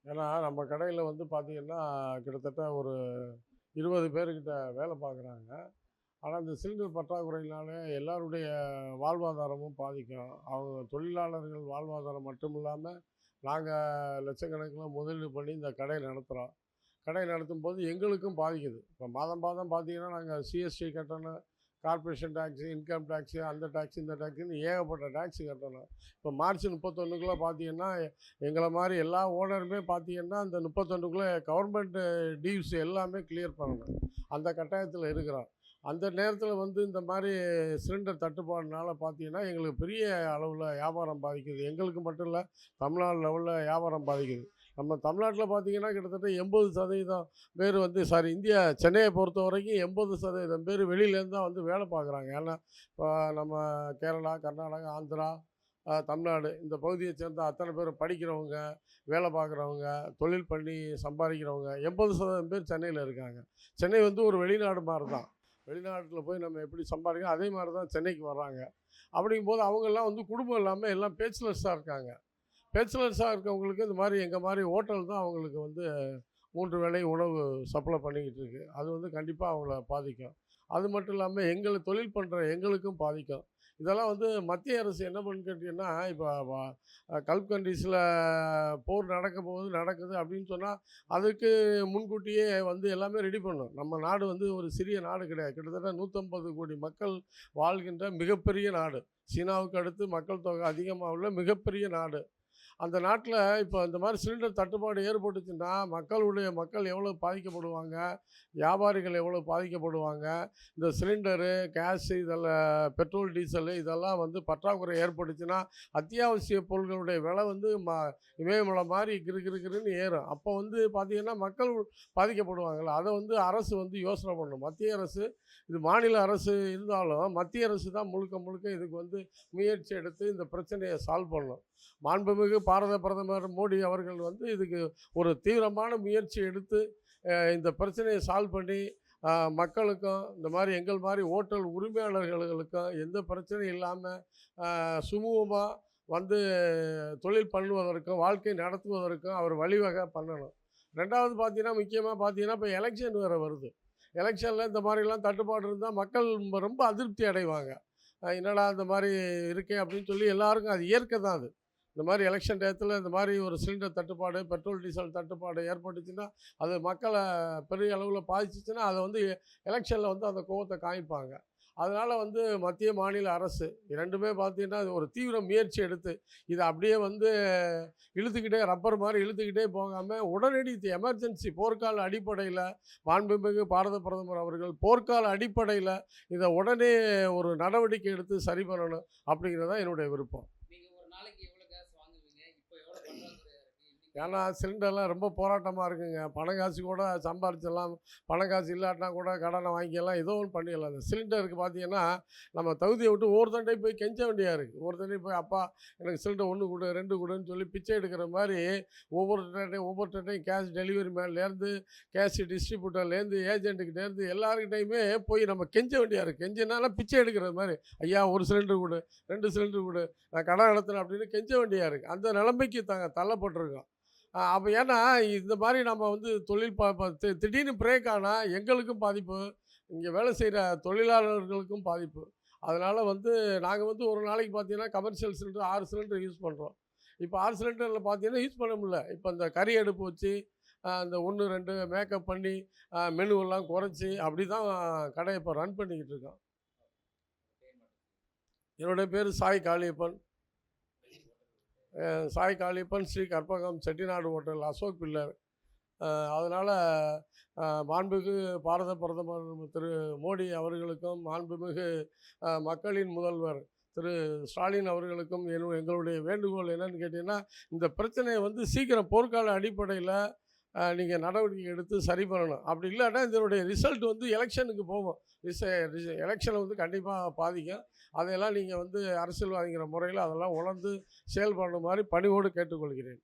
ஏன்னா நம்ம கடையில் வந்து பார்த்தீங்கன்னா, கிட்டத்தட்ட ஒரு 20 பேர்கிட்ட வேலை பார்க்குறாங்க. ஆனால் இந்த சிலிண்டர் பற்றாக்குறையினால எல்லாருடைய வாழ்வாதாரமும் பாதிக்கும். அவங்க தொழிலாளர்கள் வாழ்வாதாரம் மட்டும் இல்லாம, நாங்க லட்சக்கணக்கில முதலீடு பண்ணி இந்த கடைய நடத்துறோம். கடை நடத்தும்போது எங்களுக்கும் பாதிக்குது. இப்போ மாதம் மாதம் பார்த்தீங்கன்னா, நாங்க சிஎஸ்டி கட்டணும், கார்ப்பரேஷன் டாக்ஸு, இன்கம் டாக்ஸு, அந்த டாக்ஸு, இந்த டாக்ஸுன்னு ஏகப்பட்ட டாக்ஸு கட்டணும். இப்போ மார்ச் 31க்குள்ள பார்த்தீங்கன்னா, எங்கள மாரி எல்லா ஓனருமே பார்த்தீங்கன்னா, அந்த 31க்குள்ள கவர்மெண்ட்டு டியூஸ் எல்லாமே கிளியர் பண்ணணும். அந்த கட்டாயத்தில இருக்கிறோம். அந்த நேரத்தில் வந்து இந்த மாரி சிலிண்டர் தட்டுப்பாடுனால பார்த்தீங்கன்னா, எங்களுக்கு பெரிய அளவுல வியாபாரம் பாதிக்குது. எங்களுக்கு மட்டும் இல்ல, தமிழ்நாடு லெவல்ல வியாபாரம் பாதிக்குது. நம்ம தமிழ்நாட்டில பார்த்தீங்கன்னா, கிட்டத்தட்ட 80% பேர் வந்து இந்தியா சென்னையை பொறுத்தவரைக்கும் 80% பேர் வெளியிலேருந்து தான் வந்து வேலை பார்க்குறாங்க. ஏன்னா, இப்போ நம்ம கேரளா, கர்நாடகா, ஆந்திரா, தமிழ்நாடு இந்த பகுதியை சேர்ந்த அத்தனை பேர் படிக்கிறவங்க, வேலை பார்க்குறவங்க, தொழில் பண்ணி சம்பாதிக்கிறவங்க 80% பேர் சென்னையில இருக்காங்க. சென்னை வந்து ஒரு வெளிநாடு மாரி தான். வெளிநாட்டில போய் நம்ம எப்படி சம்பாதிக்கிறோம், அதே மாரி தான் சென்னைக்கு வர்றாங்க. அப்படிங்கும்போது அவங்கெல்லாம் வந்து குடும்பம் இல்லாம எல்லாம் பேச்சுலர்ஸா இருக்காங்க. பேச்சுலர்ஸாக இருக்கவங்களுக்கு இந்த மாதிரி எங்கள் மாதிரி ஹோட்டல் தான் அவங்களுக்கு வந்து 3 வேளை உணவு சப்ளை பண்ணிக்கிட்டு இருக்கு. அது வந்து கண்டிப்பாக அவங்கள பாதிக்கும். அது மட்டும் இல்லாமல் எங்களை தொழில் பண்ணுற எங்களுக்கும் பாதிக்கும். இதெல்லாம் வந்து மத்திய அரசு என்ன பண்ணுன்னு கேட்டிங்கன்னா, இப்போ கல்ஃப் கண்ட்ரீஸில் போர் நடக்குது அப்படின்னு சொன்னால், அதுக்கு முன்கூட்டியே வந்து எல்லாமே ரெடி பண்ணணும். நம்ம நாடு வந்து ஒரு சிறிய நாடு கிடையாது. கிட்டத்தட்ட 150 கோடி மக்கள் வாழ்கின்ற மிகப்பெரிய நாடு. சீனாவுக்கு அடுத்து மக்கள் தொகை அதிகமாக உள்ள மிகப்பெரிய நாடு. அந்த நாட்டில் இப்போ இந்த மாதிரி சிலிண்டர் தட்டுப்பாடு ஏற்பட்டுச்சுன்னா மக்கள் எவ்வளோ பாதிக்கப்படுவாங்க, வியாபாரிகள் எவ்வளோ பாதிக்கப்படுவாங்க. இந்த சிலிண்டரு, கேஸு இதெல்லாம் பெட்ரோல், டீசலு இதெல்லாம் வந்து பற்றாக்குறை ஏற்பட்டுச்சுன்னா அத்தியாவசிய பொருட்களுடைய விலை வந்து இமயமலை மாதிரி கிறுன்னு ஏறும். அப்போ வந்து பார்த்திங்கன்னா மக்கள் பாதிக்கப்படுவாங்கள்ல. அதை வந்து அரசு வந்து யோசனை பண்ணணும். மத்திய அரசு, இது மாநில அரசு இருந்தாலும் மத்திய அரசு தான் முழுக்க இதுக்கு வந்து முயற்சி எடுத்து இந்த பிரச்சனையை சால்வ் பண்ணணும். மாண்புமிகு பாரத பிரதமர் மோடி அவர்கள் வந்து இதுக்கு ஒரு தீவிரமான முயற்சி எடுத்து இந்த பிரச்சனையை சால்வ் பண்ணி மக்களுக்கும் இந்த மாதிரி எங்கள் மாதிரி ஹோட்டல் உரிமையாளர்களுக்கும் எந்த பிரச்சனையும் இல்லாமல் சுமூகமாக வந்து தொழில் பண்ணுவதற்கும் வாழ்க்கை நடத்துவதற்கும் அவர் வழிவகை பண்ணணும். ரெண்டாவது பார்த்தீங்கன்னா, முக்கியமாக பார்த்தீங்கன்னா, இப்போ எலெக்ஷன் வேறு வருது. எலெக்ஷனில் இந்த மாதிரிலாம் தட்டுப்பாடு இருந்தால் மக்கள் ரொம்ப அதிருப்தி அடைவாங்க. என்னடா இந்த மாதிரி இருக்கே அப்படின்னு சொல்லி எல்லாருக்கும் அது இயற்கை தான் அது. இந்த மாதிரி எலெக்ஷன் டயத்தில் இந்த மாதிரி ஒரு சிலிண்டர் தட்டுப்பாடு, பெட்ரோல், டீசல் தட்டுப்பாடு ஏற்பட்டுச்சுன்னா, அது மக்களை பெரிய அளவில் பாதிச்சிச்சுன்னா, அதை வந்து எலெக்ஷனில் வந்து அந்த கோவத்தை காமிப்பாங்க. அதனால் வந்து மத்திய, மாநில அரசு 2மே பார்த்தீங்கன்னா, அது ஒரு தீவிர முயற்சி எடுத்து, இதை அப்படியே வந்து இழுத்துக்கிட்டே ரப்பர் மாதிரி இழுத்துக்கிட்டே போகாமல், உடனடி எமர்ஜென்சி போர்க்கால அடிப்படையில் மாண்புமிகு பாரத பிரதமர் அவர்கள் போர்க்கால அடிப்படையில் இதை உடனே ஒரு நடவடிக்கை எடுத்து சரி பண்ணணும் அப்படிங்கிறது தான் என்னுடைய விருப்பம். ஏன்னா சிலிண்டர்லாம் ரொம்ப போராட்டமாக இருக்குங்க. பணம் காசு கூட சம்பாரிச்சிடலாம், பணம் காசு இல்லாட்டினா கூட கடனை வாங்கிக்கலாம், ஏதோ ஒன்று பண்ணிடலாம். இந்த சிலிண்டருக்கு பார்த்தீங்கன்னா, நம்ம தகுதியை விட்டு ஒவ்வொருத்தன்டையும் போய் கெஞ்ச வேண்டியதாக இருக்குது. ஒவ்வொருத்தன்டையும் போய் அப்பா எனக்கு சிலிண்டர் 1 கொடு, 2 கொடுன்னு சொல்லி பிச்சை எடுக்கிற மாதிரி ஒவ்வொருத்தட்டையும் கேஷ் டெலிவரி மேன்லேருந்து, கேஷ் டிஸ்ட்ரிபியூட்டர்லேருந்து, ஏஜென்ட்டுக்கிட்டேருந்து எல்லாருக்கிட்டையுமே போய் நம்ம கெஞ்ச வேண்டியதாக இருக்குது. கெஞ்சினாலும் பிச்சை எடுக்கிற மாதிரி, ஐயா 1 சிலிண்டர் கொடு, 2 சிலிண்டர் கொடு, நான் கடை நடத்துகிறேன் அப்படின்னு கெஞ்ச வேண்டியதாக இருக்குது. அந்த நிலைமைக்கு தள்ளப்பட்டிருக்கோம். அப்போ ஏன்னா இந்த மாதிரி நம்ம வந்து தொழில் திடீர்னு பிரேக் ஆனால் எங்களுக்கும் பாதிப்பு, இங்கே வேலை செய்கிற தொழிலாளர்களுக்கும் பாதிப்பு. அதனால் வந்து நாங்கள் வந்து ஒரு நாளைக்கு பார்த்தீங்கன்னா கமர்ஷியல் சிலிண்டர் 6 சிலிண்டர் யூஸ் பண்ணுறோம். இப்போ 6 சிலிண்டரில் பார்த்தீங்கன்னா யூஸ் பண்ண முடியல. இப்போ இந்த கறி அடுப்பு வச்சு இந்த 1, 2 மேக்கப் பண்ணி மெனுவெல்லாம் குறைச்சி அப்படி தான் கடையை இப்போ ரன் பண்ணிக்கிட்டு இருக்கோம். என்னுடைய பேர் சாய் காளியப்பன். Sai Kaliappan, Sri Karpagam Chettinad hotel, Ashok pillar. அதனால் மாண்புமிகு பாரத பிரதமர் திரு மோடி அவர்களுக்கும், மாண்புமிகு மக்களின் முதல்வர் திரு ஸ்டாலின் அவர்களுக்கும் எங்களுடைய வேண்டுகோள் என்னன்னு கேட்டிங்கன்னா, இந்த பிரச்சனையை வந்து சீக்கிரம் போர்க்கால அடிப்படையில் நீங்கள் நடவடிக்கை எடுத்து சரி பண்ணணும். அப்படி இல்லாட்டா இதனுடைய ரிசல்ட் வந்து எலெக்ஷனுக்கு போகும். எலெக்ஷனை வந்து கண்டிப்பாக பாதிக்கும். அதையெல்லாம் நீங்கள் வந்து அரசியல்வாதிங்கிற முறையில் அதெல்லாம் உணர்ந்து செயல்படுற மாதிரி பணிவோடு கேட்டுக்கொள்கிறேன்.